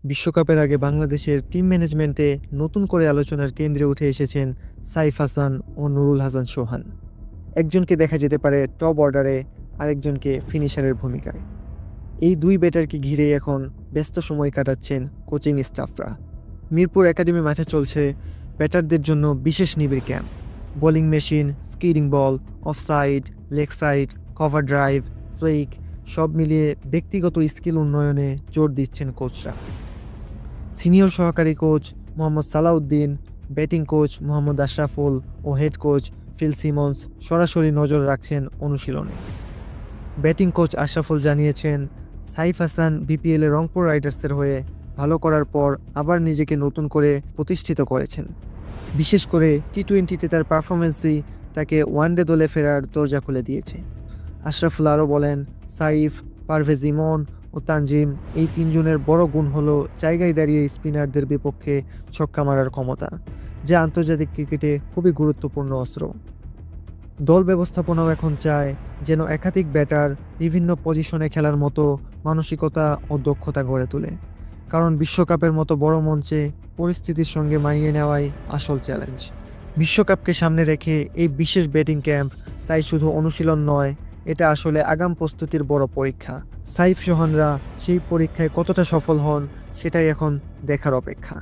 বিশ্বকাপের আগে বাংলাদেশের টিম ম্যানেজমেন্টে নতুন করে আলোচনার কেন্দ্রে উঠে এসেছেন সাইফ হাসান ও নুরুল হাসান সোহান। একজনকে দেখা যেতে পারে টপ অর্ডারে, আরেকজনকে ফিনিশারের ভূমিকায়। এই দুই ব্যাটারকে ঘিরে এখন ব্যস্ত সময় কাটাচ্ছেন কোচিং স্টাফরা। মিরপুর একাডেমি মাঠে চলছে ব্যাটারদের জন্য বিশেষ নিবিড় camp. Bowling machine, skidding ball, offside, leg side, cover drive, ফ্লেক সব মিলিয়ে ব্যক্তিগত স্কিল উন্নয়নে জোর দিচ্ছেন কোচরা। সিনিয়র সহকারী coach Mohammad Salauddin, batting coach Mohammad Ashraful ও হেড কোচ ফিল সিমন্স সরাসরি নজর রাখছেন অনুশীলনে। ব্যাটিং কোচ আশরাফুল জানিয়েছেন, সাইফ হাসান বিপিএলে রংপুর রাইডার্সের হয়ে ভালো করার পর আবার নিজেকে নতুন করে প্রতিষ্ঠিত করেছেন। বিশেষ করে টি-20তে তার পারফরমেন্সই তাকে ওয়ানডে দলে ফেরার দরজা খুলে দিয়েছে। আশরাফুল আরও বলেন, সাইফ, পারভেজ ইমন ও তানজিম এই তিনজনের বড় গুণ হলো জায়গায় দাঁড়িয়ে স্পিনারদের বিপক্ষে ছক্কা মারার ক্ষমতা, যা আন্তর্জাতিক ক্রিকেটে খুবই গুরুত্বপূর্ণ অস্ত্র। দল ব্যবস্থাপনাও এখন চায় যেন একাধিক ব্যাটার বিভিন্ন পজিশনে খেলার মতো মানসিকতা ও দক্ষতা গড়ে তোলে, কারণ বিশ্বকাপের মতো বড় মঞ্চে পরিস্থিতির সঙ্গে মানিয়ে নেওয়াই আসল চ্যালেঞ্জ। বিশ্বকাপকে সামনে রেখে এই বিশেষ ব্যাটিং ক্যাম্প তাই শুধু অনুশীলন নয়, এটা আসলে আগাম প্রস্তুতির বড় পরীক্ষা। সাইফ সোহানরা সেই পরীক্ষায় কতটা সফল হন সেটাই এখন দেখার অপেক্ষা।